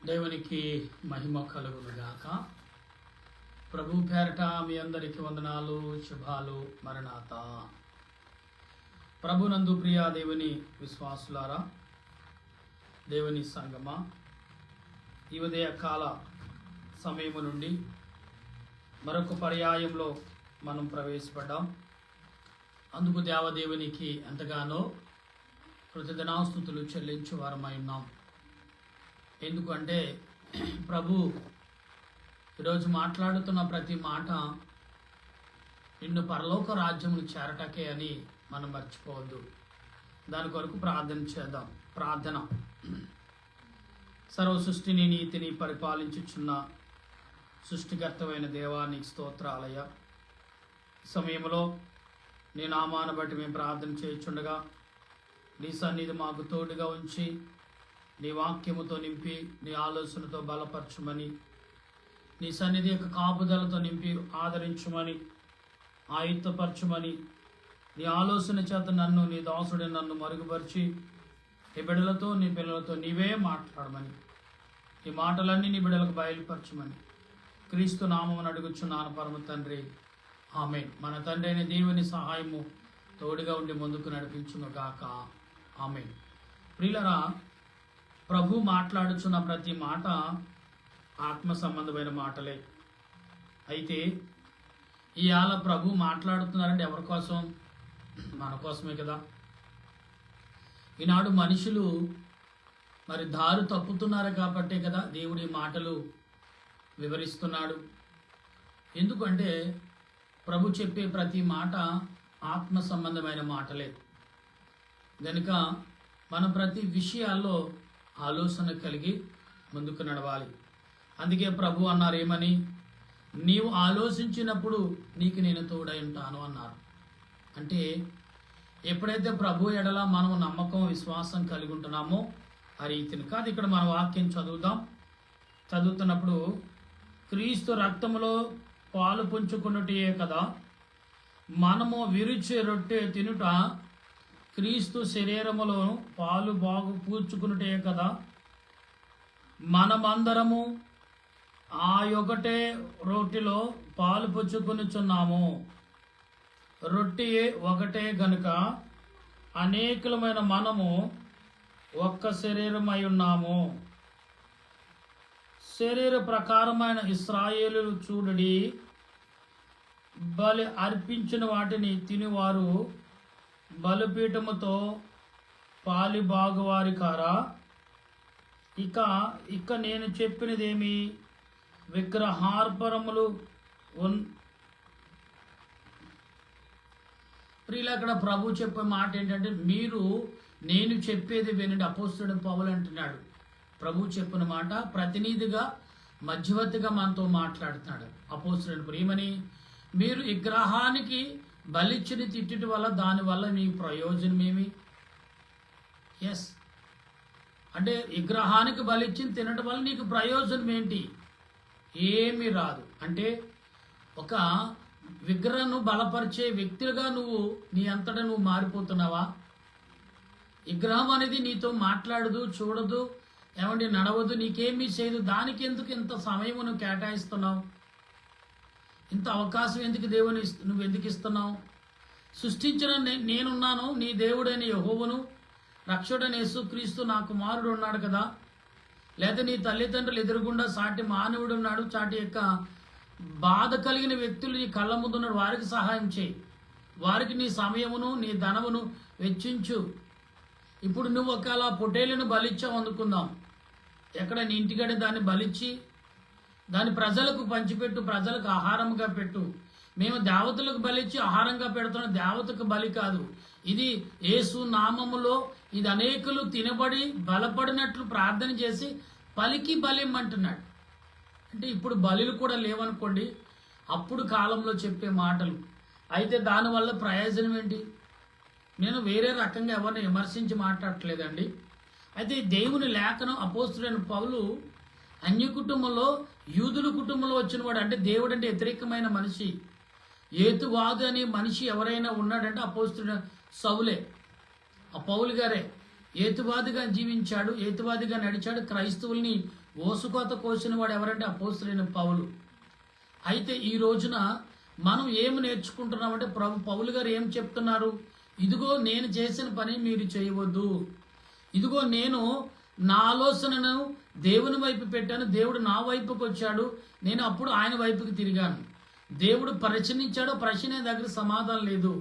దేవునికి మహిమ కలుగునుగాక. ప్రభు పేరట మీ అందరికి వందనాలు, శుభాలు, మరణాత. ప్రభునందు ప్రియ దేవుని విశ్వాసులారా, దేవుని సంగమా, ఈ ఉదయ కాల సమయము నుండి మరొక పర్యాయంలో మనం ప్రవేశపడ్డాం. అందుకు దేవదేవునికి ఎంతగానో కృతజ్ఞతాస్తుతులు చెల్లించు వారమై ఉన్నాం. ఎందుకంటే ప్రభు ఈరోజు మాట్లాడుతున్న ప్రతి మాట నిన్ను పరలోక రాజ్యమును చేరటకే అని మనం మర్చిపోవద్దు. దాని కొరకు ప్రార్థన చేద్దాం. ప్రార్థన. సర్వ సృష్టిని నీతిని పరిపాలించుచున్న సృష్టికర్తమైన దేవానికి స్తోత్రాలయ. సమయంలో నీ నామాన్ని బట్టి మేము ప్రార్థన చేయుచుండగా నీ సన్నిధి మాకు తోడుగా ఉంచి నీ వాక్యముతో నింపి నీ ఆలోచనతో బలపరచుమని, నీ సన్నిధి యొక్క కాపుదలతో నింపి ఆదరించుమని, ఆయుత్తపరచుమని, నీ ఆలోచన చేత నన్ను నీ దాసుడి నన్ను మరుగుపరిచి నీ బిడ్డలతో నీ పిల్లలతో నీవే మాట్లాడమని, ఈ మాటలన్నీ నీ బిడ్డలకు బయలుపరచుమని క్రీస్తు నామమును అడుగుచున్నాను పరమ తండ్రి, ఆమేన్. మన తండ్రి అయిన దేవుని సహాయము తోడుగా ఉండి ముందుకు నడిపించును గాక, ఆమేన్. ప్రియులరా, ప్రభు మాట్లాడుచున్న ప్రతి మాట ఆత్మ సంబంధమైన మాటలే. అయితే ఇవాళ ప్రభు మాట్లాడుతున్నారంటే ఎవరి కోసం? మన కోసమే కదా. ఈనాడు మనుషులు మరి దారి తప్పుతున్నారు కాబట్టే కదా దేవుడి మాటలు వివరిస్తున్నాడు. ఎందుకంటే ప్రభు చెప్పే ప్రతి మాట ఆత్మ సంబంధమైన మాటలే గనుక మనం ప్రతి విషయాల్లో ఆలోచన కలిగి ముందుకు నడవాలి. అందుకే ప్రభు అన్నారు ఏమని? నీవు ఆలోచించినప్పుడు నీకు నేను తోడై ఉంటాను అన్నారు. అంటే ఎప్పుడైతే ప్రభు ఎడల మనం నమ్మకం విశ్వాసం కలిగి ఉంటున్నామో ఆ రీతిని కాదు. ఇక్కడ మన వాక్యం చదువుతున్నప్పుడు క్రీస్తు రక్తములో పాలు పుంజుకున్నటే కదా మనము విరిచే రొట్టె తినుట, క్రీస్తు శరీరములో పాలు బాగు పూడ్చుకున్నటే కదా మనమందరము ఆ ఒకటే రొట్టెలో పాలు పుచ్చుకొనుచున్నాము. రొట్టె ఒకటే గనుక అనేకులమైన మనము ఒక్క శరీరమై ఉన్నాము. శరీర ప్రకారమైన ఇశ్రాయేలు చూడడి, బలి అర్పించిన వాటిని తినివారు బలిపీఠముతో పాలి బాగువారి కారా? ఇక నేను చెప్పినదేమి? విగ్రహార్పణములు ప్రియుల, అక్కడ ప్రభు చెప్పే మాట ఏంటంటే నేను చెప్పేది వినండి. అపోస్తలుడు పౌలు అంటున్నాడు. ప్రభు చెప్పిన మాట ప్రతినిధిగా మధ్యవర్తిగా మనతో మాట్లాడుతున్నాడు. అపోస్తలుడు ప్రియమని, మీరు విగ్రహానికి బలిచ్చిని తిట్టడం వల్ల దానివల్ల మీ ప్రయోజనం ఏమి? ఎస్, అంటే విగ్రహానికి బలిచ్చిని తినడం వల్ల నీకు ప్రయోజనం ఏంటి? ఏమీ రాదు. అంటే ఒక విగ్రహను బలపరిచే వ్యక్తులుగా నీ అంతటా నువ్వు మారిపోతున్నావా? విగ్రహం అనేది నీతో మాట్లాడదు, చూడదు, ఏమంటే నడవదు, నీకేమీ చేయదు. దానికి ఎందుకు ఇంత సమయం నువ్వు కేటాయిస్తున్నావు? ఇంత అవకాశం ఎందుకు దేవుని నువ్వు ఎందుకు ఇస్తున్నావు? సృష్టించిన నేనున్నాను, నీ దేవుడైన యెహోవాను, రక్షకుడైన యేసుక్రీస్తు నా కుమారుడు ఉన్నాడు కదా, లేదా నీ తల్లిదండ్రులు ఎదురుగుండా సాటి మానవుడు ఉన్నాడు, చాటి యొక్క బాధ కలిగిన వ్యక్తులు నీ కళ్ళ ముందు ఉన్నాడు, వారికి సహాయం చేయి. వారికి నీ సమయమును నీ ధనమును వెచ్చించు. ఇప్పుడు నువ్వు ఒకవేళ పొట్టేలును బలిచ్చావు అందుకుందాం, ఎక్కడ నీ ఇంటికడే దాన్ని బలిచ్చి దాన్ని ప్రజలకు పంచిపెట్టు, ప్రజలకు ఆహారంగా పెట్టు. మేము దేవతలకు బలిచ్చి ఆహారంగా పెడుతున్నాం, దేవతకు బలి కాదు ఇది. యేసు నామములో ఇది అనేకులు తినబడి బలపడినట్లు ప్రార్థన చేసి పలికి బలిమ్మంటున్నాడు. అంటే ఇప్పుడు బలులు కూడా లేవనుకోండి, అప్పుడు కాలంలో చెప్పే మాటలు. అయితే దానివల్ల ప్రయోజనం ఏంటి? నేను వేరే రకంగా ఎవరిని విమర్శించి మాట్లాడట్లేదండి. అయితే దేవుని లేఖనం అపోస్తలుడైన పౌలు అన్య కుటుంబంలో యూదుల కుటుంబంలో వచ్చినవాడు, అంటే దేవుడు అంటే వ్యతిరేకమైన మనిషి, ఏతువాదు అనే మనిషి ఎవరైనా ఉన్నాడంటే అపోస్తలుడైన సౌలే. ఆ పౌలు గారే ఏతువాదిగా జీవించాడు, ఏతువాదిగా నడిచాడు, క్రైస్తవుల్ని ఓసుకోత కోసిన వాడు ఎవరంటే అపోస్తలుడైన పౌలు. అయితే ఈ రోజున మనం ఏమి నేర్చుకుంటున్నామంటే పౌలు గారు ఏం చెప్తున్నారు? ఇదిగో నేను చేసిన పని మీరు చేయవద్దు. ఇదిగో నేను నా ఆలోచనను దేవుని వైపు పెట్టాను, దేవుడు నా వైపుకి వచ్చాడు, నేను అప్పుడు ఆయన వైపుకి తిరిగాను. దేవుడు ప్రశ్నించాడు, ప్రశ్న దగ్గర సమాధానం లేదు.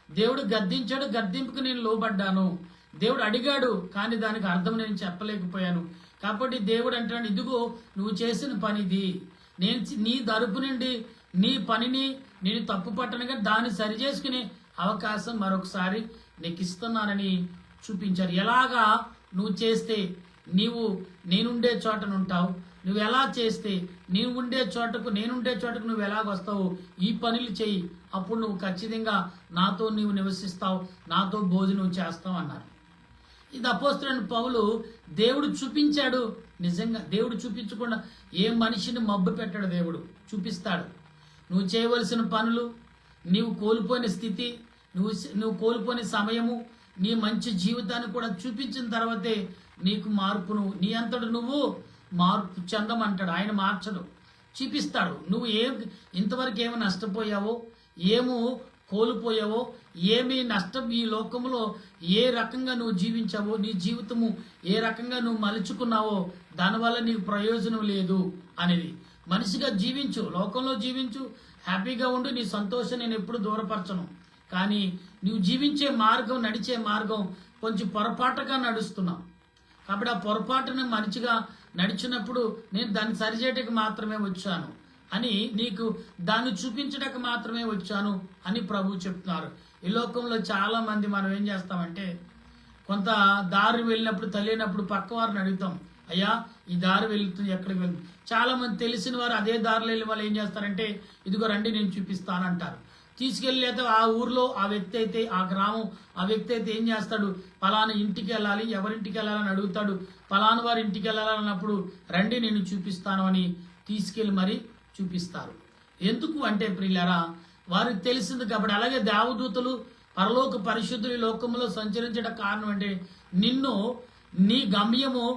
దేవుడు గద్దించాడు, గద్దింపుకు నేను లోబడ్డాను. దేవుడు అడిగాడు, కానీ దానికి అర్థం నేను చెప్పలేకపోయాను. కాబట్టి దేవుడు అంటాడు, ఇదిగో నువ్వు చేసిన పనిది, నేను నీ తరపు నుండి నీ పనిని నేను తప్పు పట్టనుగా దాన్ని సరిచేసుకునే అవకాశం మరొకసారి నీకు ఇస్తున్నానని చూపించారు. ఎలాగా నువ్వు చేస్తే నేనుండే చోటనుంటావు, నువ్వు ఎలా చేస్తే నేనుండే చోటకు నువ్వు ఎలాగొస్తావు, ఈ పనులు చెయ్యి, అప్పుడు నువ్వు ఖచ్చితంగా నాతో నీవు నివసిస్తావు, నాతో భోజనం చేస్తావు అన్నారు. ఇది అపోస్తలుడైన పౌలు దేవుడు చూపించాడు. నిజంగా దేవుడు చూపించకుండా ఏ మనిషిని మబ్బు పెట్టాడు, దేవుడు చూపిస్తాడు. నువ్వు చేయవలసిన పనులు, నీవు కోల్పోయిన స్థితి, నువ్వు కోల్పోయిన సమయము, నీ మంచి జీవితాన్ని కూడా చూపించిన తర్వాతే నీకు మార్పును నీ అంతటి నువ్వు మార్పు చెందమంటాడు. ఆయన మార్చడు, చూపిస్తాడు. నువ్వు ఇంతవరకు ఏమి నష్టపోయావో, ఏమో కోల్పోయావో, ఏమి నష్టం ఈ లోకంలో ఏ రకంగా నువ్వు జీవించావో, నీ జీవితము ఏ రకంగా నువ్వు మలుచుకున్నావో దానివల్ల నీకు ప్రయోజనం లేదు అనేది. మనిషిగా జీవించు, లోకంలో జీవించు, హ్యాపీగా ఉండు, నీ సంతోషం నేను ఎప్పుడు దూరపరచను. కానీ నువ్వు జీవించే మార్గం, నడిచే మార్గం కొంచెం పొరపాటుగా నడుస్తున్నావు. కాబట్టి ఆ పొరపాటును మంచిగా నడిచినప్పుడు నేను దాన్ని సరిచేయటకు మాత్రమే వచ్చాను అని, నీకు దాన్ని చూపించడానికి మాత్రమే వచ్చాను అని ప్రభువు చెప్తున్నారు. ఈ లోకంలో చాలా మంది మనం ఏం చేస్తామంటే, కొంత దారి వెళ్ళినప్పుడు తెలియనప్పుడు పక్క వారిని అడుగుతాం, అయ్యా ఈ దారి వెళ్తుంది, ఎక్కడికి వెళ్తుంది. చాలా మంది తెలిసిన వారు అదే దారిలో వెళ్ళి వాళ్ళు ఏం చేస్తారంటే, ఇదిగో రండి నేను చూపిస్తానంటారు. తీసుకెళ్ళి అయితే ఆ ఊర్లో ఆ వ్యక్తి అయితే, ఆ గ్రామం ఆ వ్యక్తి అయితే ఏం చేస్తాడు, పలానా ఇంటికి వెళ్ళాలి, ఎవరింటికి వెళ్ళాలని అడుగుతాడు. పలానా వారి ఇంటికి వెళ్ళాలన్నప్పుడు రండి నేను చూపిస్తాను అని తీసుకెళ్ళి మరి చూపిస్తారు. ఎందుకు అంటే ప్రియులారా, వారికి తెలిసింది కాబట్టి. అలాగే దేవదూతలు, పరలోక పరిశుద్ధులు ఈ లోకంలో సంచరించడం కారణం అంటే, నిన్ను నీ గమ్యము,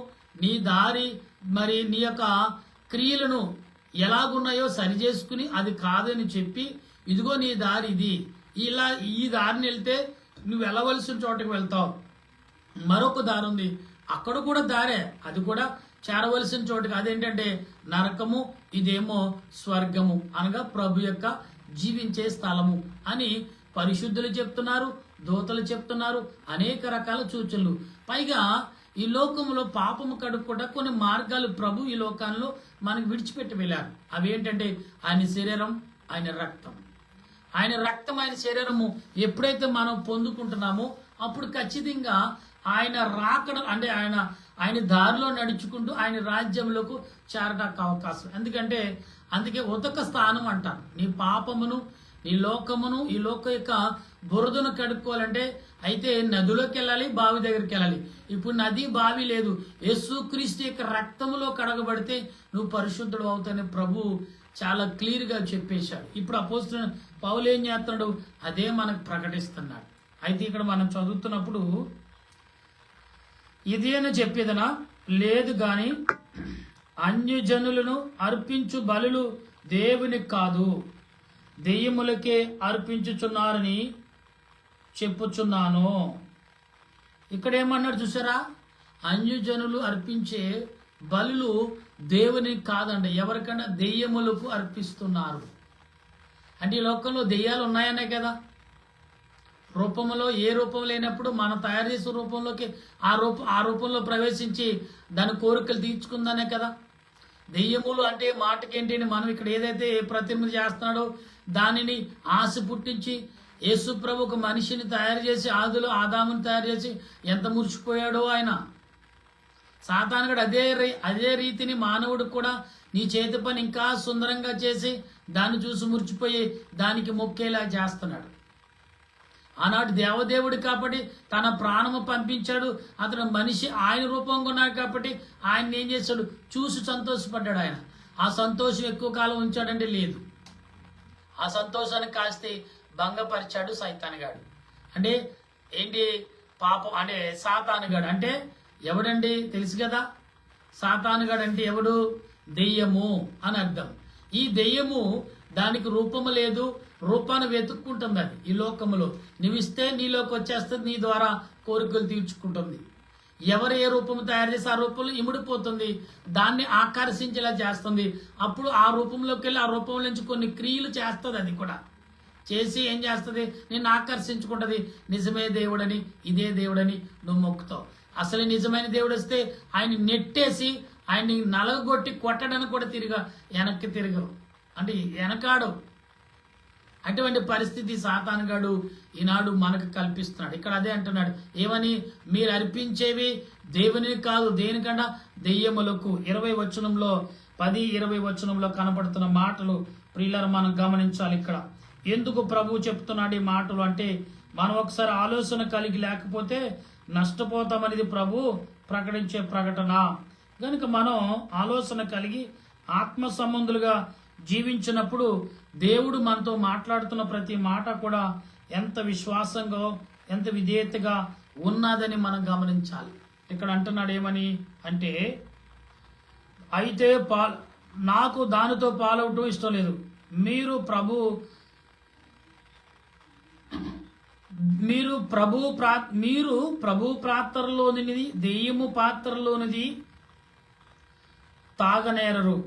నీ దారి, మరి నీ యొక్క క్రియలను ఎలాగున్నాయో సరిచేసుకుని అది కాదని చెప్పి, ఇదిగో నీ దారి ఇది, ఇలా ఈ దారిని వెళ్తే నువ్వు వెళ్ళవలసిన చోటకి వెళ్తావు, మరొక దారి ఉంది అక్కడ కూడా దారే, అది కూడా చేరవలసిన చోటుకి, అదేంటంటే నరకము, ఇదేమో స్వర్గము, అనగా ప్రభు యొక్క జీవించే స్థలము అని పరిశుద్ధులు చెప్తున్నారు, దూతలు చెప్తున్నారు, అనేక రకాల సూచనలు. పైగా ఈ లోకంలో పాపము కడుక్కుండా కొన్ని మార్గాలు ప్రభు ఈ లోకంలో మనకు విడిచిపెట్టి వెళ్ళారు. అవి ఏంటంటే ఆయన శరీరం, ఆయన రక్తం. ఆయన రక్తం, ఆయన శరీరము ఎప్పుడైతే మనం పొందుకుంటున్నామో అప్పుడు ఖచ్చితంగా ఆయన రాకడ అంటే ఆయన దారిలో నడుచుకుంటూ ఆయన రాజ్యంలోకి చేరడానికి అవకాశం. అందుకే ఉదక స్థానం అంటారు. నీ పాపమును, నీ లోకమును, ఈ లోక యొక్క బురదను కడుక్కోవాలంటే అయితే నదిలోకి వెళ్ళాలి, బావి దగ్గరికి వెళ్ళాలి. ఇప్పుడు నది, బావి లేదు. యేసుక్రీస్తు యొక్క రక్తములో కడగబడితే నువ్వు పరిశుద్ధుడు అవుతానని ప్రభు చాలా క్లియర్గా చెప్పేశాడు. ఇప్పుడు అపోస్తలుడైన పౌలు ఏం చేస్తున్నాడు, అదే మనకు ప్రకటిస్తున్నాడు. అయితే ఇక్కడ మనం చదువుతున్నప్పుడు, ఇదేనా చెప్పేదనా లేదు గాని అన్యజనులను అర్పించు బలులు దేవునికి కాదు, దెయ్యములకే అర్పించుచున్నారని చెప్పుచున్నాను. ఇక్కడ ఏమన్నాడు చూసారా, అన్యజనులు అర్పించే బలులు దేవునికి కాదండి, ఎవరికైనా దెయ్యములకు అర్పిస్తున్నారు. అంటే ఈ లోకంలో దెయ్యాలు ఉన్నాయనే కదా, రూపంలో ఏ రూపం లేనప్పుడు మనం తయారు చేసే రూపంలోకి ఆ రూపంలో ప్రవేశించి దాని కోరికలు తీర్చుకుందనే కదా. దెయ్యములు అంటే మాటకేంటి, మనం ఇక్కడ ఏదైతే ఏ ప్రతిమ చేస్తున్నాడో దానిని ఆశ పుట్టించి, యేసు ప్రభు ఒక మనిషిని తయారు చేసి, ఆదిలో ఆదాముని తయారు చేసి ఎంత మురిసిపోయాడో ఆయన. సాతానుడు అదే రీతిని మానవుడు కూడా నీ చేతి పని ఇంకా సుందరంగా చేసి దాన్ని చూసి మురిచిపోయి దానికి మొక్కేలా చేస్తున్నాడు. ఆనాడు దేవదేవుడు కాబట్టి తన ప్రాణము పంపించాడు. అతను మనిషి ఆయన రూపంగా ఉన్నాడు కాబట్టి ఆయన ఏం చేశాడు, చూసి సంతోషపడ్డాడు. ఆయన ఆ సంతోషం ఎక్కువ కాలం ఉంచాడంటే లేదు. ఆ సంతోషాన్ని కాస్త భంగపరిచాడు సైతానుగాడు. అంటే ఏంటి, పాపం అంటే సాతానుగాడు అంటే ఎవడండి తెలుసు కదా, సాతానుగాడు అంటే ఎవడు? దెయ్యము అని అర్థం. ఈ దెయ్యము దానికి రూపము లేదు, రూపాన్ని వెతుక్కుంటుంది. అది ఈ లోకములో నువ్విస్తే నీలోకి వచ్చేస్తుంది, నీ ద్వారా కోరికలు తీర్చుకుంటుంది. ఎవరు ఏ రూపము తయారు చేసి ఆ రూపంలో ఇముడిపోతుంది, దాన్ని ఆకర్షించేలా చేస్తుంది. అప్పుడు ఆ రూపంలోకి వెళ్ళి ఆ రూపంలో నుంచి కొన్ని క్రియలు చేస్తుంది. అది కూడా చేసి ఏం చేస్తుంది? నిన్ను ఆకర్షించుకుంటుంది. నిజమే దేవుడని, ఇదే దేవుడని నువ్వు మొక్కుతావు. అసలు నిజమైన దేవుడు వస్తే ఆయన నెట్టేసి ఆయన్ని నలగొట్టి కొట్టడానికి కూడా వెనక్కి తిరగరు, అంటే వెనకాడు. అటువంటి పరిస్థితి సాతానుగాడు ఈనాడు మనకు కల్పిస్తున్నాడు. ఇక్కడ అదే అంటున్నాడు, ఏమని? మీరు అర్పించేవి దేవుని కాదు, దేనికన్నా దెయ్యములకు. 20 వచనంలో 10-20 వచనంలో కనపడుతున్న మాటలు ప్రియులారా మనం గమనించాలి. ఇక్కడ ఎందుకు ప్రభు చెప్తున్నాడు ఈ మాటలు అంటే, మనం ఒకసారి ఆలోచన కలిగి లేకపోతే నష్టపోతామనేది ప్రభు ప్రకటించే ప్రకటన. కనుక మనం ఆలోచన కలిగి ఆత్మ సంబంధులుగా జీవించినప్పుడు దేవుడు మనతో మాట్లాడుతున్న ప్రతి మాట కూడా ఎంత విశ్వాసంగా, ఎంత విధేయతగా ఉన్నదని మనం గమనించాలి. ఇక్కడ అంటున్నాడు ఏమని అంటే, అయితే నాకు దానితో పాలవటం ఇష్టం లేదు. మీరు ప్రభు పాత్రలోనిది దెయ్యము పాత్రలోనిది తాగనేరరు.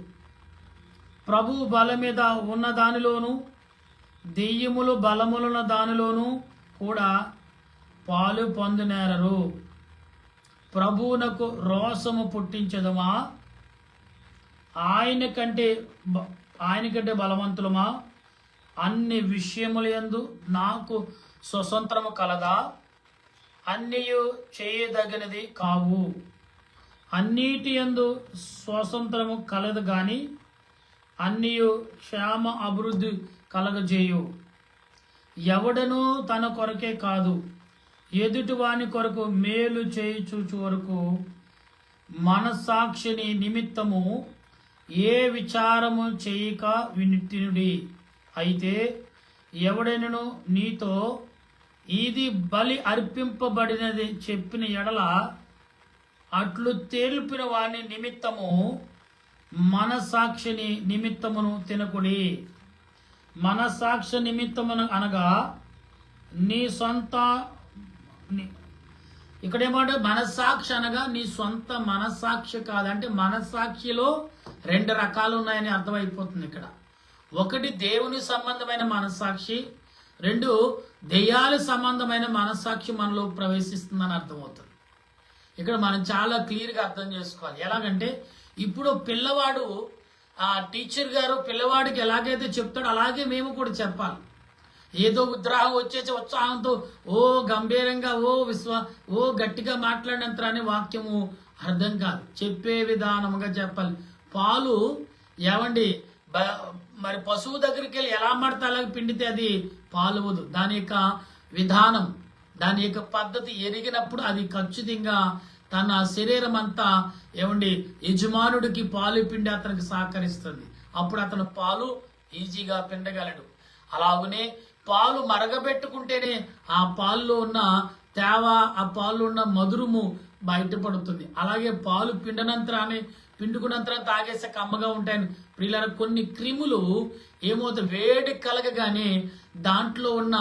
ప్రభు బల మీద ఉన్న దానిలోను దెయ్యములు బలములున్న దానిలోను కూడా పాలు పొందనేరరు. ప్రభువునకు రోషము పుట్టించదమా? ఆయన కంటే బలవంతులమా? అన్ని విషయములందు నాకు స్వతంత్రము కలదా? అన్నియు చేయదగినది కావు. అన్నిటి యందు స్వతంత్రము కలదు గాని అన్నియు క్షేమ అభివృద్ధి కలగజేయు. ఎవడను తన కొరకే కాదు, ఎదుటి వాని కొరకు మేలు చేయుచూచు వరకు మనస్సాక్షిని నిమిత్తము ఏ విచారము చేయక వినిటినుడి. అయితే ఎవడైనను నీతో ఇది బలి అర్పింపబడినది చెప్పిన ఎడల అట్లు తేల్పిన వాని నిమిత్తము మనస్సాక్షిని నిమిత్తమును తినకుడి. మనస్సాక్షి నిమిత్తమును అనగా నీ సొంత, ఇక్కడేమంటే మనస్సాక్షి అనగా నీ సొంత మనస్సాక్షి కాదంటే మనస్సాక్షిలో 2 రకాలు ఉన్నాయని అర్థమైపోతుంది ఇక్కడ. ఒకటి దేవుని సంబంధమైన మనస్సాక్షి, 2 దెయ్యాల సంబంధమైన మనస్సాక్షి మనలో ప్రవేశిస్తుందని అర్థమవుతుంది. ఇక్కడ మనం చాలా క్లియర్గా అర్థం చేసుకోవాలి. ఎలాగంటే ఇప్పుడు పిల్లవాడు ఆ టీచర్ గారు పిల్లవాడికి ఎలాగైతే చెప్తాడో అలాగే మేము కూడా చెప్పాలి. ఏదో ఉద్రాహం వచ్చేసి ఉత్సాహంతో ఓ గంభీరంగా ఓ గట్టిగా మాట్లాడినంత అనే వాక్యము అర్థం కాదు. చెప్పే విధానముగా చెప్పాలి. పాలు ఏమండి మరి పశువు దగ్గరికి వెళ్ళి ఎలా పడితే అలాగే పిండితే అది పాలువదు. దాని యొక్క విధానం, దాని యొక్క పద్ధతి ఎరిగినప్పుడు అది ఖచ్చితంగా తన శరీరం అంతా ఏమండి యజమానుడికి పాలు పిండి అతనికి సహకరిస్తుంది. అప్పుడు అతను పాలు ఈజీగా పిండగలడు. అలాగనే పాలు మరగబెట్టుకుంటేనే ఆ పాల్లో ఉన్న తేవ, ఆ పాల్లో ఉన్న మధురము బయటపడుతుంది. అలాగే పాలు పిండుకున్నంతరం తాగేసే కమ్మగా ఉంటాయని ప్రియులారా, కొన్ని క్రిములు ఏమవుతాయి, వేడి కలగగానే దాంట్లో ఉన్న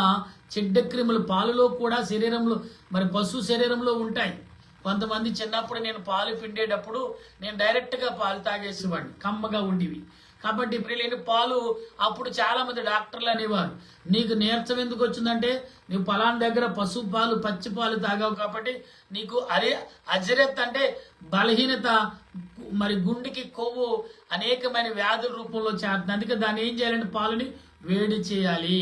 చెడ్డ క్రిములు పాలులో కూడా శరీరంలో మరి పశువు శరీరంలో ఉంటాయి. కొంతమంది చిన్నప్పుడు నేను పాలు పిండేటప్పుడు నేను డైరెక్ట్గా పాలు తాగేసేవాడిని, కమ్మగా ఉండేవి. కాబట్టి ప్రియులైన పాలు అప్పుడు చాలా మంది డాక్టర్లు అనేవారు, నీకు నీరసం ఎందుకు వచ్చిందంటే నువ్వు పలానా దగ్గర పశువు పాలు పచ్చి పాలు తాగావు కాబట్టి నీకు అజరత్ అంటే బలహీనత, మరి గుండెకి కొవ్వు అనేకమైన వ్యాధుల రూపంలో చేరుతుంది. అందుకే దాన్ని ఏం చేయాలంటే పాలని వేడి చేయాలి.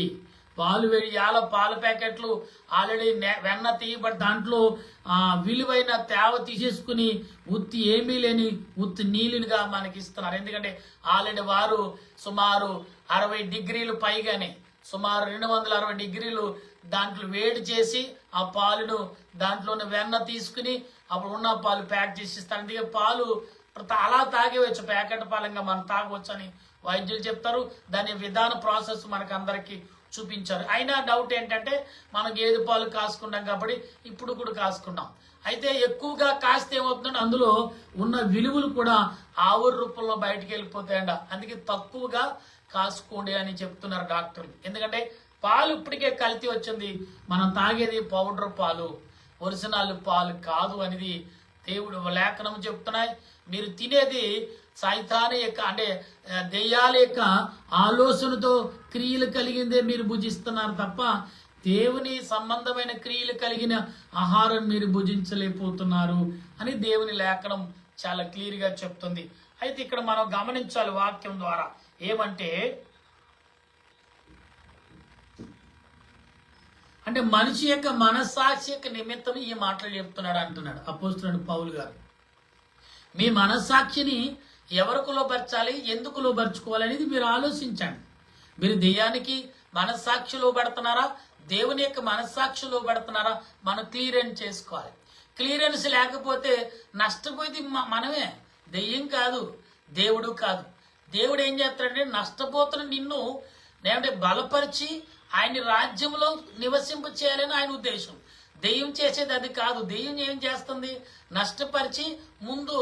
పాలు వేడి పాల ప్యాకెట్లు ఆల్రెడీ వెన్న తీయబడి దాంట్లో విలువైన తేవ తీసేసుకుని ఉత్తి ఏమీ లేని ఉత్తి నీళ్ళుగా మనకి ఇస్తున్నారు. ఎందుకంటే ఆల్రెడీ వారు సుమారు 60 డిగ్రీలు పైగానే సుమారు 260 డిగ్రీలు దాంట్లో వేడి చేసి ఆ పాలును దాంట్లోని వెన్న తీసుకుని అప్పుడు ఉన్న పాలు ప్యాక్ చేసి ఇస్తారు. అందుకే పాలు అలా తాగేవచ్చు, ప్యాకెట్ పాలంగా మనం తాగవచ్చు అని వైద్యులు చెప్తారు. దాని విధాన ప్రాసెస్ మనకు అందరికీ చూపించారు. అయినా డౌట్ ఏంటంటే మనం గేదె పాలు కాసుకున్నాం కాబట్టి ఇప్పుడు కూడా కాసుకున్నాం. అయితే ఎక్కువగా కాస్తే ఏమవుతుందంటే అందులో ఉన్న విలువలు కూడా ఆవుల రూపంలో బయటికి వెళ్ళిపోతాయంట. అందుకే తక్కువగా కాసుకోండి అని చెప్తున్నారు డాక్టర్లు. ఎందుకంటే పాలు ఇప్పటికే కల్తీ వచ్చింది, మనం తాగేది పౌడర్ పాలు, ఒరిజినల్ పాలు కాదు అనేది దేవుడు లేఖనం చెప్తున్నాయి. మీరు తినేది సైతాను యొక్క అంటే దెయ్యాల యొక్క ఆలోచనతో క్రియలు కలిగిందే మీరు భుజిస్తున్నారు తప్ప దేవుని సంబంధమైన క్రియలు కలిగిన ఆహారం మీరు భుజించలేకపోతున్నారు అని దేవుని లేఖనం చాలా క్లియర్గా చెప్తుంది. అయితే ఇక్కడ మనం గమనించాలి వాక్యం ద్వారా ఏమంటే అంటే మనిషి యొక్క మనస్సాక్షి యొక్క నిమిత్తం ఈ మాటలు చెప్తున్నాడు అంటున్నాడు అపోస్తలుడు పౌలు గారు. మీ మనస్సాక్షిని ఎవరికి లోబర్చాలి, ఎందుకు లోబర్చుకోవాలి అనేది మీరు ఆలోచించండి. మీరు దెయ్యానికి మనస్సాక్షి లోబడుతున్నారా, దేవుని యొక్క మనస్సాక్షి లోబడుతున్నారా, మనం క్లియరెన్స్ చేసుకోవాలి. క్లియరెన్స్ లేకపోతే నష్టపోయేది మనమే, దెయ్యం కాదు, దేవుడు కాదు. దేవుడు ఏం చేస్తాడంటే నష్టపోతున్న నిన్ను లేదంటే బలపరిచి ఆయన రాజ్యంలో నివసింప చేయాలని ఆయన ఉద్దేశం. దెయ్యం చేసేది అది కాదు. దెయ్యం ఏం చేస్తుంది, నష్టపరిచి ముందు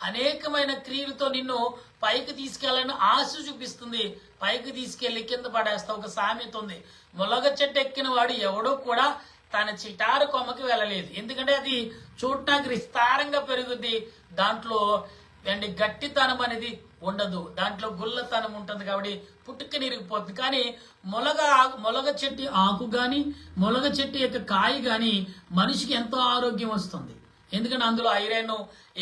అనేకమైన క్రియలతో నిన్ను పైకి తీసుకెళ్ళాలని ఆశ చూపిస్తుంది. పైకి తీసుకెళ్లి కింద పడేస్తా. ఒక సామెత ఉంది, ములగ చెట్టు ఎక్కిన వాడు ఎవడో కూడా తన చిటారు కొమ్మకి వెళ్ళలేదు. ఎందుకంటే అది చూడటానికి విస్తారంగా పెరుగుద్ది, దాంట్లో అండ్ గట్టితనం అనేది ఉండదు, దాంట్లో గుల్లతనం ఉంటుంది కాబట్టి పుట్టుకని ఇరిగిపోతుంది. కానీ మొలగ చెట్టు ఆకు కానీ మొలగ చెట్టు యొక్క కాయ కానీ మనిషికి ఎంతో ఆరోగ్యం వస్తుంది. ఎందుకంటే అందులో ఐరన్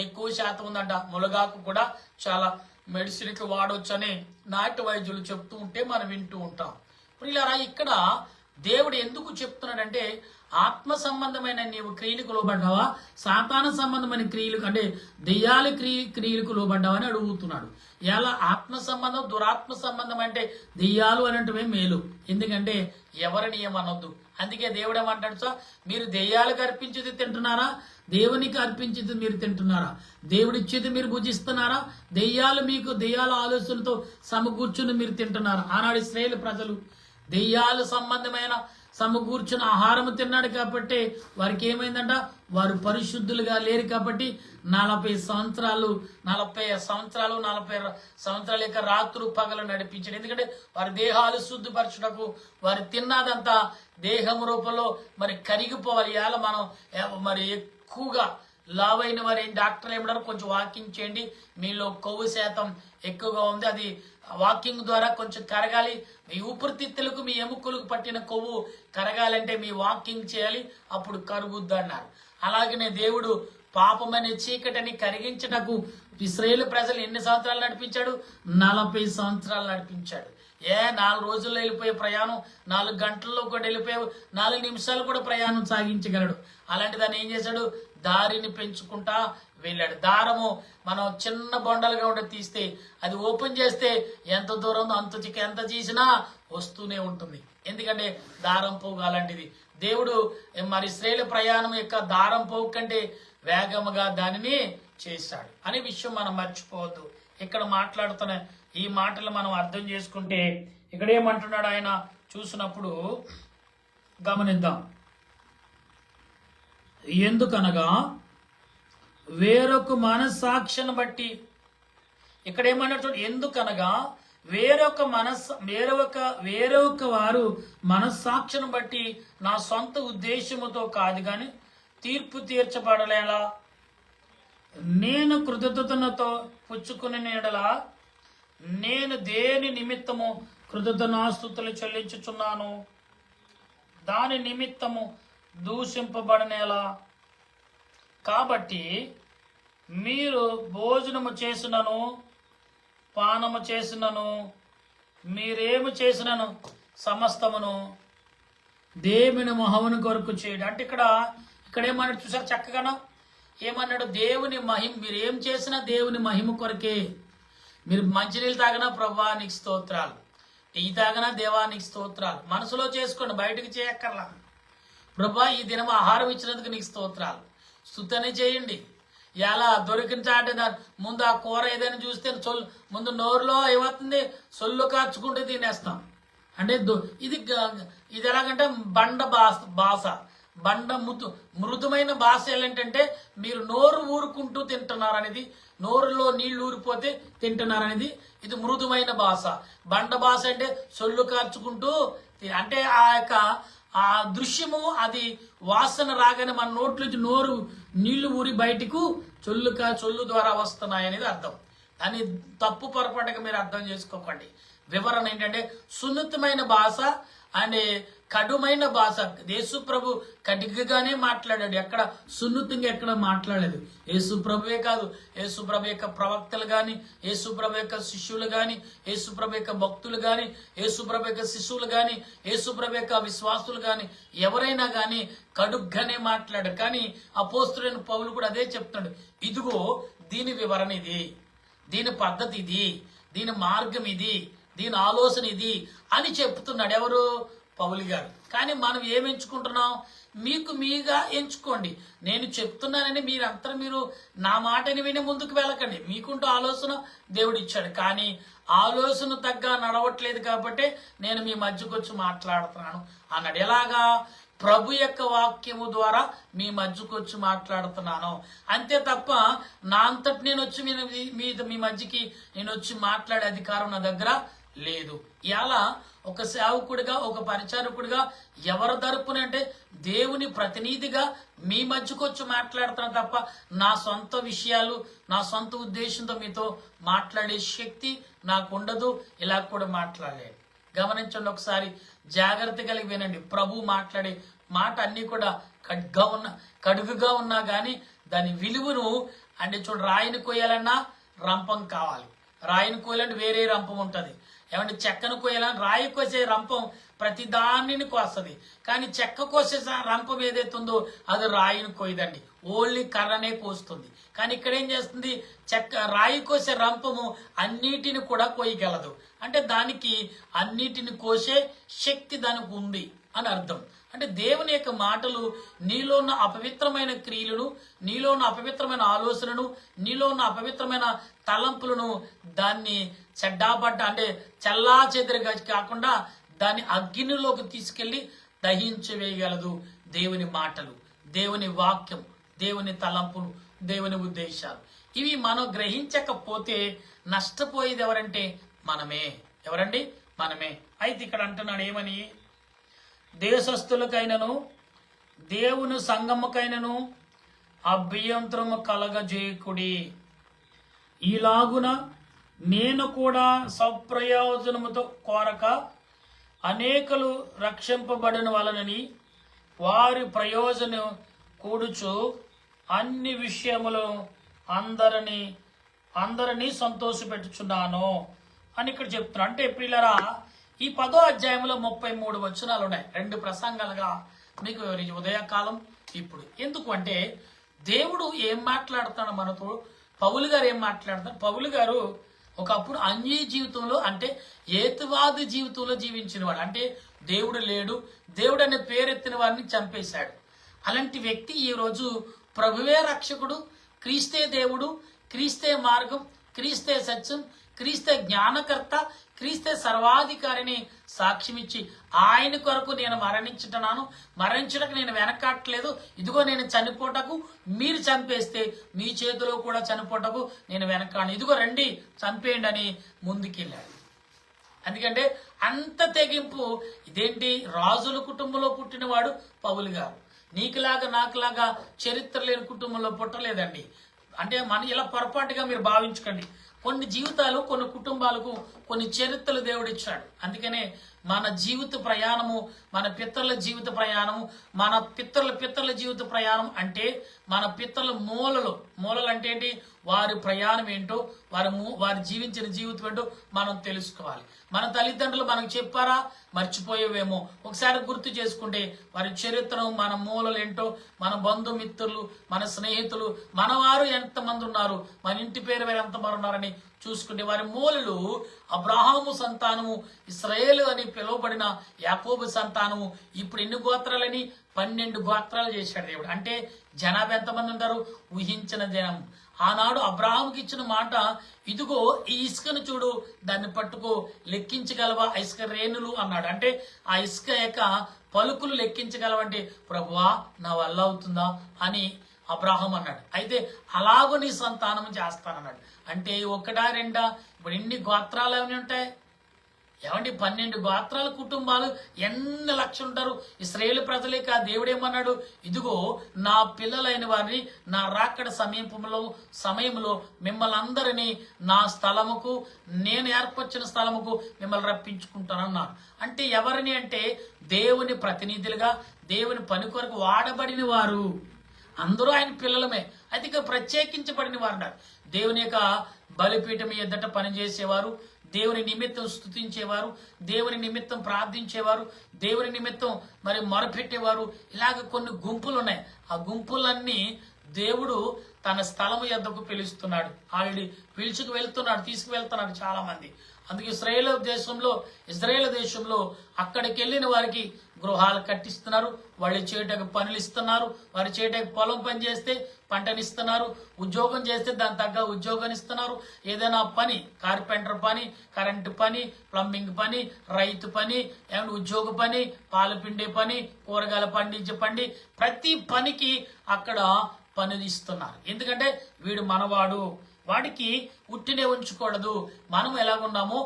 ఎక్కువ శాతం ఉందంట. ములగాకు కూడా చాలా మెడిసిన్కి వాడవచ్చు అని నాటు వైద్యులు చెప్తూ ఉంటే మనం వింటూ ఉంటాం. ఇప్పుడు ఇలా ఇక్కడ దేవుడు ఎందుకు చెప్తున్నాడంటే ఆత్మ సంబంధమైన నీవు క్రియలకు లోబడ్డావా, సాతాన సంబంధమైన క్రియలకు అంటే దెయ్యాల క్రియలకు లోబడ్డావా అని అడుగుతున్నాడు. ఎలా ఆత్మ సంబంధం దురాత్మ సంబంధం అంటే దెయ్యాలు అనేటివే మేలు, ఎందుకంటే ఎవరిని ఏమనొద్దు. అందుకే దేవుడు ఏమంటాడు, సార్ మీరు దెయ్యాలకు అర్పించేది తింటున్నారా, దేవునికి అర్పించేది మీరు తింటున్నారా, దేవుడిచ్చేది మీరు భుజిస్తున్నారా, దెయ్యాల ఆలోచనలతో సమకూర్చుని మీరు తింటున్నారా. ఆనాడు ఇశ్రాయేలు ప్రజలు దెయ్యాలు సంబంధమైన సమకూర్చున్న ఆహారం తిన్నాడు కాబట్టి వారికి ఏమైందంట, వారు పరిశుద్ధులుగా లేరు కాబట్టి 40 సంవత్సరాలు యొక్క రాత్రు పగలు నడిపించాడు. ఎందుకంటే వారి దేహాలు శుద్ధిపరచుటకు వారు తిన్నదంతా దేహం రూపంలో మరి కరిగిపోవాలి. ఇలా మనం మరి ఎక్కువగా లావైన వారి డాక్టర్లు ఏమంటారు, కొంచెం వాకింగ్ చేయండి, మీలో కొవ్వు శాతం ఎక్కువగా ఉంది, అది వాకింగ్ ద్వారా కొంచెం కరగాలి. మీ ఊపిరితిత్తులకు మీ ఎముకలకు పట్టిన కొవ్వు కరగాలంటే మీ వాకింగ్ చేయాలి, అప్పుడు కరుగుద్దు అన్నారు. అలాగనే దేవుడు పాపమనే చీకటిని కరిగించటకు ఇశ్రాయేలు ప్రజలు ఎన్ని సంవత్సరాలు నడిపించాడు, 40 సంవత్సరాలు నడిపించాడు. 4 రోజుల్లో వెళ్ళిపోయే ప్రయాణం 4 గంటల్లో కూడా వెళ్ళిపోయావు, 4 నిమిషాలు కూడా ప్రయాణం సాగించగలడు. అలాంటి దాన్ని ఏం చేశాడు, దారిని పెంచుకుంటా వెళ్ళాడు. దారము మనం చిన్న బొండలుగా ఉండి తీస్తే అది ఓపెన్ చేస్తే ఎంత దూరం ఉందో ఎంత చేసినా వస్తూనే ఉంటుంది. ఎందుకంటే దారం పోగు అలాంటిది. దేవుడు మరి ఇశ్రాయేలు ప్రయాణం యొక్క దారం పోగు కంటే వేగముగా దానిని చేశాడు అనే విషయం మనం మర్చిపోవద్దు. ఇక్కడ మాట్లాడుతున్న ఈ మాటలు మనం అర్థం చేసుకుంటే ఇక్కడ ఏమంటున్నాడు ఆయన చూసినప్పుడు గమనిద్దాం. ఎందుకనగా వేరొక మనస్సాక్షిని బట్టి, ఇక్కడ ఏమన్నట్టు, ఎందుకనగా వేరొక వారు మనస్సాక్షిని బట్టి నా సొంత ఉద్దేశముతో కాదు గాని తీర్పు తీర్చబడలేలా, నేను కృతజ్ఞతతో పుచ్చుకుని నీడలా నేను దేని నిమిత్తము కృతజ్ఞతాస్తుతులు చెల్లించుచున్నాను, దాని నిమిత్తము దూషింపబడనేలా. కాబట్టి మీరు భోజనము చేసినను పానము చేసినను మీరేమి చేసినను సమస్తమును దేవుని మహిమను కొరకు చేయడం. అంటే ఇక్కడ ఏమన్నాడు చూసారు చక్కగా, ఏమన్నాడు, దేవుని మహిమ, మీరు ఏం చేసినా దేవుని మహిమ కొరకే. మీరు మంచినీళ్ళు తాగినా ప్రభువా నీకు స్తోత్రాలు, టీ తాగినా దేవానికి స్తోత్రాలు, మనసులో చేసుకోండి, బయటకు చేయక్కర్లా. ప్రభువా ఈ దినం ఆహారం ఇచ్చినందుకు నీకు స్తోత్రాలు, స్తుతనే చేయండి. ఎలా దొరికిన చాటే ముందు ఆ కూర ఏదైనా చూస్తే ముందు నోరులో ఏమవుతుంది, సొల్లు కార్చుకుంటూ తినేస్తాం. అంటే ఇది ఎలాగంటే భాష మృదుమైన భాష ఏంటంటే మీరు నోరు ఊరుకుంటూ తింటున్నారనేది, నోరులో నీళ్లు ఊరిపోతే తింటున్నారనేది ఇది మృదుమైన భాష. బండ భాష అంటే సొల్లు కార్చుకుంటూ, అంటే ఆ దృశ్యము అది వాసన రాగానే మన నోట్లోంచి నోరు నీళ్లు ఊరి బయటకు చొల్లు ద్వారా వస్తున్నాయి అనేది అర్థం. దాన్ని తప్పు పొరపాటుగా మీరు అర్థం చేసుకోకండి. వివరణ ఏంటంటే సున్నితమైన భాష అండ్ కడుమైన భాష. యేసు ప్రభు కడిగగానే మాట్లాడాడు, ఎక్కడ సున్నితంగా ఎక్కడ మాట్లాడలేదు. యేసు ప్రభువే కాదు, యేసు ప్రభు యొక్క ప్రవక్తలు గాని, యేసు ప్రభు యొక్క శిష్యులు గాని, యేసు ప్రభు యొక్క భక్తులు గాని, యేసు ప్రభు యొక్క శిశువులు గాని, యేసు ప్రభు యొక్క విశ్వాసులు గాని, ఎవరైనా గాని కడుగ్గానే మాట్లాడారు. కానీ అపోస్తులైన పౌలు కూడా అదే చెప్తున్నాడు, ఇదిగో దీని వివరణ ఇది, దీని పద్ధతి ఇది, దీని మార్గం ఇది, దీని ఆలోచన ఇది అని చెప్తున్నాడు. ఎవరు? పౌలు గారు. కానీ మనం ఏం ఎంచుకుంటున్నాం? మీకు మీగా ఎంచుకోండి. నేను చెప్తున్నానని మీరు నా మాటని విని ముందుకు వెళ్ళకండి. మీకుంటూ ఆలోచన దేవుడు ఇచ్చాడు, కానీ ఆలోచన తగ్గ నడవట్లేదు కాబట్టి నేను మీ మధ్యకు వచ్చి మాట్లాడుతున్నాను అన్నాడు. ఎలాగా? ప్రభు యొక్క వాక్యము ద్వారా మీ మధ్యకు వచ్చి మాట్లాడుతున్నాను అంతే తప్ప నా అంతటి నేను వచ్చి మీ మధ్యకి నేను వచ్చి మాట్లాడే అధికారం నా దగ్గర లేదు. ఇలా ఒక సేవకుడిగా, ఒక పరిచారకుడిగా ఎవరి తరపున అంటే దేవుని ప్రతినిధిగా మీ మధ్యకు వచ్చి మాట్లాడుతున్నా తప్ప నా సొంత విషయాలు, నా సొంత ఉద్దేశంతో మీతో మాట్లాడే శక్తి నాకు ఉండదు. ఇలా కూడా మాట్లాడలేదు. గమనించండి, ఒకసారి జాగ్రత్త కలిగి వినండి. ప్రభు మాట్లాడే మాట అన్ని కూడా కడుగుగా ఉన్నా గానీ దాని విలువను అంటే చూడు, రాయిని కొయ్యాలన్నా రంపం కావాలి. రాయిని కోయాలంటే వేరే రంపం ఉంటుంది. ఏమంటే చెక్కను కోయాలని రాయి కోసే రంపం ప్రతి దానిని కోస్తుంది, కానీ చెక్క కోసే రంపం ఏదైతుందో అది రాయిని కోయదండి, ఓన్లీ కర్రనే కోస్తుంది. కానీ ఇక్కడ ఏం చేస్తుంది? రాయి కోసే రంపము అన్నిటిని కూడా కోయగలదు. అంటే దానికి అన్నిటిని కోసే శక్తి దానికి ఉంది అని అర్థం. అంటే దేవుని యొక్క మాటలు నీలో ఉన్న అపవిత్రమైన క్రియలను, నీలో ఉన్న అపవిత్రమైన ఆలోచనను, నీలో ఉన్న అపవిత్రమైన తలంపులను దాన్ని చెడ్డాబడ్డ అంటే చల్లా చెదరగా కాకుండా దాన్ని అగ్నిలోకి తీసుకెళ్లి దహించవేయగలదు. దేవుని మాటలు, దేవుని వాక్యం, దేవుని తలంపులు, దేవుని ఉద్దేశాలు ఇవి మనం గ్రహించకపోతే నష్టపోయేది ఎవరంటే మనమే. ఎవరండి? మనమే. అయితే ఇక్కడ అంటున్నాడు ఏమని? దేశస్థులకైనను దేవుని సంగముకైనను అభ్యంతరము కలగజేకుడి. ఈలాగున నేను కూడా సప్రయోజనముతో కోరక అనేకలు రక్షింపబడిన వలనని వారి ప్రయోజనం కూడుచు అన్ని విషయములు అందరినీ సంతోషపెట్టుచున్నాను అని ఇక్కడ చెప్తున్నాను. అంటే ప్రియులారా, ఈ 10వ అధ్యాయంలో 33 వచనాలు ఉన్నాయి. 2 ప్రసంగాలుగా మీకు ఉదయకాలం ఇప్పుడు. ఎందుకు అంటే దేవుడు ఏం మాట్లాడుతున్నాడు మనతో, పౌలు గారు ఏం మాట్లాడుతారు? పౌలు గారు ఒకప్పుడు అన్య జీవితంలో అంటే ఏతువాది జీవితంలో జీవించిన వాడు. అంటే దేవుడు లేడు, దేవుడు అనే పేరెత్తిన వారిని చంపేశాడు. అలాంటి వ్యక్తి ఈరోజు ప్రభువే రక్షకుడు, క్రీస్తే దేవుడు, క్రీస్తే మార్గం, క్రీస్తే సత్యం, క్రీస్తే జ్ఞానకర్త, క్రీస్తే సర్వాధికారిని సాక్ష్యమిచ్చి ఆయన కొరకు నేను మరణించడానికి నేను వెనకట్లేదు, ఇదిగో నేను చనిపోటకు మీరు చంపేస్తే మీ చేతిలో కూడా చనిపోటకు నేను వెనకాను, ఇదిగో రండి చంపేయండి అని ముందుకెళ్ళాడు. ఎందుకంటే అంత తెగింపు. ఇదేంటి? రాజుల కుటుంబంలో పుట్టినవాడు పౌలు గారు. నీకులాగా నాకులాగా చరిత్ర లేని కుటుంబంలో పుట్టలేదండి. అంటే మన ఇలా పొరపాటుగా మీరు భావించకండి. కొన్ని జీవితాలు, కొన్ని కుటుంబాలకు కొన్ని చరిత్రలు దేవుడు ఇచ్చాడు. అందుకనే మన జీవిత ప్రయాణము, మన పితరుల జీవిత ప్రయాణము, మన పితరుల జీవిత ప్రయాణం అంటే మన పితరుల మూలలు అంటే ఏంటి? వారి ప్రయాణం ఏంటో, వారి జీవించిన జీవితం ఏంటో మనం తెలుసుకోవాలి. మన తల్లిదండ్రులు మనకు చెప్పారా? మర్చిపోయేవేమో. ఒకసారి గుర్తు చేసుకుంటే వారి చరిత్రను, మన మూలలు ఏంటో, మన బంధుమిత్రులు, మన స్నేహితులు, మన వారు ఎంతమంది ఉన్నారు, మన ఇంటి పేరు వేరు ఎంతమంది ఉన్నారని చూసుకుంటే వారి మూలలు అబ్రహాము సంతానము, ఇశ్రాయేలు అని పిలువబడిన యాకోబు సంతానము. ఇప్పుడు ఎన్ని గోత్రాలని? 12 గోత్రాలు చేశాడు దేవుడు. అంటే జనాభా ఎంతమంది ఉంటారు? ఊహించిన జనం. ఆనాడు అబ్రాహాముకి ఇచ్చిన మాట, ఇదిగో ఈ ఇసుకను చూడు, దాన్ని పట్టుకో, లెక్కించగలవా ఇసుక రేణులు అన్నాడు. అంటే ఆ ఇసుక యొక్క పలుకులు లెక్కించగలవంటే, ప్రభువా నా వల్ల అవుతుందా అని అబ్రాహం అన్నాడు. అయితే అలాగూ నీ సంతానం చేస్తానన్నాడు. అంటే ఒకటా రెండా? ఇప్పుడు ఎన్ని గోత్రాలు ఏమైనా ఉంటాయి ఏమండి? 12 గోత్రాల కుటుంబాలు ఎన్ని లక్షలు ఉంటారు ఇశ్రాయేలు ప్రజలే. దేవుడు ఏమన్నాడు, ఇదిగో నా పిల్లలైన వారిని నా రాకడ సమయంలో మిమ్మల్ని అందరినీ నా స్థలముకు, నేను ఏర్పరిచిన స్థలముకు మిమ్మల్ని రప్పించుకుంటానన్నారు. అంటే ఎవరిని అంటే దేవుని ప్రతినిధులుగా, దేవుని పని కొరకు వాడబడిన వారు అందరూ ఆయన పిల్లలమే. అయితే ఇక ప్రత్యేకించబడిన వారు ఉన్నారు. దేవుని యొక్క బలిపీఠం ఎద్దట పనిచేసేవారు, దేవుని నిమిత్తం స్తుతించేవారు, దేవుని నిమిత్తం ప్రార్థించేవారు, దేవుని నిమిత్తం మరి మొరపెట్టేవారు. ఇలాగ కొన్ని గుంపులు ఉన్నాయి. ఆ గుంపులన్నీ దేవుడు తన స్థలము యొద్దకు పిలుస్తున్నాడు. ఆల్రెడీ తీసుకువెళ్తున్నాడు చాలా మంది. అందుకే ఇజ్రాయేల్ దేశంలో అక్కడికి వెళ్ళిన వారికి గృహాలు కట్టిస్తున్నారు, వాళ్ళు చేయటకు పనులు ఇస్తున్నారు, వారి చేయటకు పొలం పని చేస్తే పంటనిస్తున్నారు, ఉద్యోగం చేస్తే దాని తగ్గ ఉద్యోగాన్ని ఇస్తున్నారు. ఏదైనా పని, కార్పెంటర్ పని, కరెంటు పని, ప్లంబింగ్ పని, రైతు పని, ఏమైనా ఉద్యోగ పని, పాలు పిండే పని, కూరగాయలు పండించే పని, ప్రతి పనికి అక్కడ పనులు ఇస్తున్నారు. ఎందుకంటే వీడు మనవాడు, వాడికి ఉట్టినే ఉంచకూడదు, మనం ఎలాగున్నామో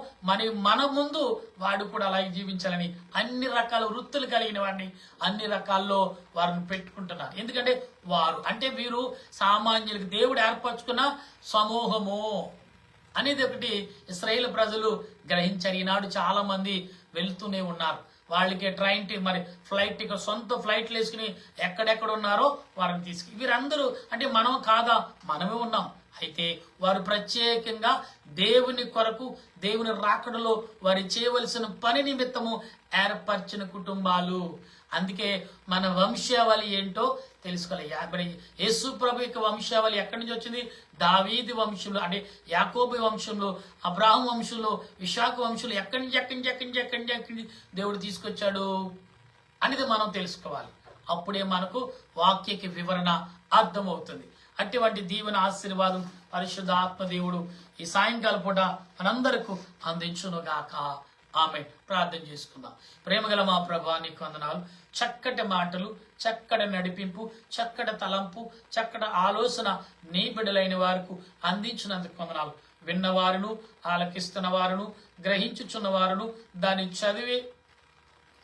మన ముందు వాడు కూడా అలాగే జీవించాలని అన్ని రకాల వృత్తులు కలిగిన వాడిని అన్ని రకాల్లో వారిని పెట్టుకుంటున్నారు. ఎందుకంటే వారు అంటే వీరు సామాన్యులకు దేవుడు ఏర్పరచుకున్న సమూహము అనేది ఒకటి ఇశ్రాయేలు ప్రజలు గ్రహించారు. ఈనాడు చాలా మంది వెళ్తూనే ఉన్నారు. వాళ్ళకి ఫ్లైట్ టికెట్, సొంత ఫ్లైట్లు వేసుకుని ఎక్కడెక్కడ ఉన్నారో వారిని తీసుకుని, వీరందరూ అంటే మనం కాదా, మనమే ఉన్నాం. అయితే వారు ప్రత్యేకంగా దేవుని కొరకు, దేవుని రాకడలో వారు చేయవలసిన పని నిమిత్తము ఏర్పరిచిన కుటుంబాలు. అందుకే మన వంశావళి ఏంటో తెలుసుకోవాలి. యేసు ప్రభు యొక్క వంశావళి ఎక్కడి నుంచి వచ్చింది? దావీదు వంశంలో, అంటే యాకోబు వంశంలో, అబ్రాహం వంశంలో, ఇషాకు వంశంలో ఎక్కడి నుంచి దేవుడు తీసుకొచ్చాడు అనేది మనం తెలుసుకోవాలి. అప్పుడే మనకు వాక్యకి వివరణ అర్థమవుతుంది. అటువంటి దీవెన ఆశీర్వాదం పరిశుద్ధ ఆత్మదేవుడు ఈ సాయంకాల పూట మనందరకు అందించునుగాక. ఆమె ప్రార్థన చేసుకుందాం. ప్రేమగల మా ప్రభా, నీకు వందనాలు. చక్కటి మాటలు, చక్కటి నడిపింపు, చక్కటి తలంపు, చక్కటి ఆలోచన నీ బిడ్డలైన వారికి అందించినందుకు వందనాలు. విన్నవారును, ఆలకిస్తున్న వారును, గ్రహించుచున్న వారును, దాన్ని చదివి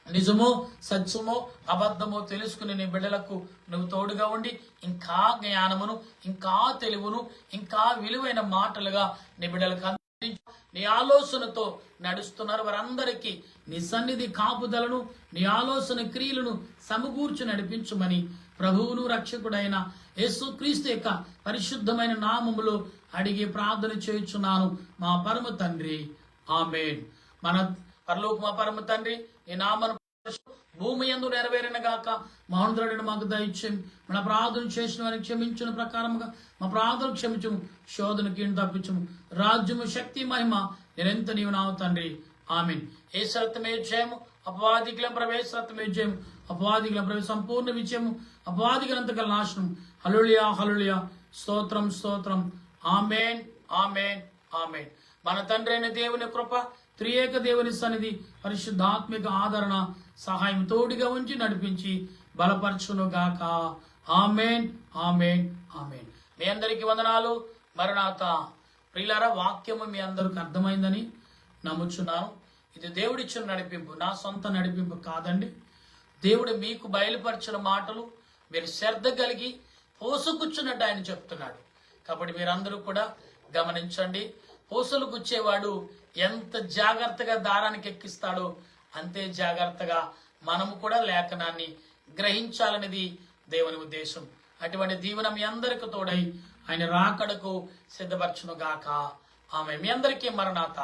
నిజమో సత్యమో అబద్ధమో తెలుసుకుని నీ బిడ్డలకు నువ్వు తోడుగా ఉండి ఇంకా జ్ఞానమును, ఇంకా తెలివును, ఇంకా విలువైన మాటలుగా నీ బిడ్డలకు అందించు. నీ ఆలోచనతో నడుస్తున్నారు వారందరికీ నీ సన్నిధి కాపుదలను, నీ ఆలోచన క్రియలను సమకూర్చి నడిపించమని ప్రభువును రక్షకుడైన యేసుక్రీస్తు యొక్క పరిశుద్ధమైన నామములో అడిగి ప్రార్థన చేయుచున్నాను మా పరమ తండ్రి, ఆమేన్. మన పరలోక మా పరమ తండ్రి, నీ నామను భూమి యందు నెరవేరిన గాక. మహోన్నతుడైన మాకు దయచేయం. మన ప్రార్థన చేసిన వారికి క్షమించిన ప్రకారముగా మా ప్రార్థన క్షమించము, శోధనకి తప్పించము. రాజ్యము, శక్తి, మహిమ నిరంతర నీవు నావు తండ్రి, ఆమేన్. ఏ సత్యమే జయము, అపవాదికులం ప్రవేశమే జయము, అపవాదికులం ప్రవేశ సంపూర్ణ విజయము, అపవాదికులంతకల నాశనం. హల్లెలూయా, హల్లెలూయా, స్తోత్రం, స్తోత్రం. ఆమేన్, ఆమేన్, ఆమేన్. మన తండ్రి అయిన దేవుని కృప, త్రియేక దేవుని సన్నిధి, పరిశుద్ధాత్మిక ఆదరణ, సహాయం తోడుగా ఉంచి నడిపించి బలపరచును గాక. ఆమేన్, ఆమేన్, ఆమేన్. మీ అందరికి వందనాలు. మరణాత. ప్రియులారా, వాక్యము మీ అందరికి అర్థమైందని నమ్ముచున్నాను. ఇది దేవుడిచ్చిన నడిపింపు, నా సొంత నడిపింపు కాదండి. దేవుడు మీకు బయలుపరిచిన మాటలు మీరు శ్రద్ధ కలిగి పోసుకుచ్చున్నట్టు ఆయన చెప్తున్నాడు. కాబట్టి మీరందరూ కూడా గమనించండి. పూసలు గుచ్చేవాడు ఎంత జాగ్రత్తగా దారానికి ఎక్కిస్తాడో అంతే జాగ్రత్తగా మనము కూడా లేఖనాన్ని గ్రహించాలనేది దేవుని ఉద్దేశం. అటువంటి దీవెన మీ అందరికి తోడై ఆయన రాకడకు సిద్ధపరచును గాక. ఆమె. మీ అందరికీ మరణాత.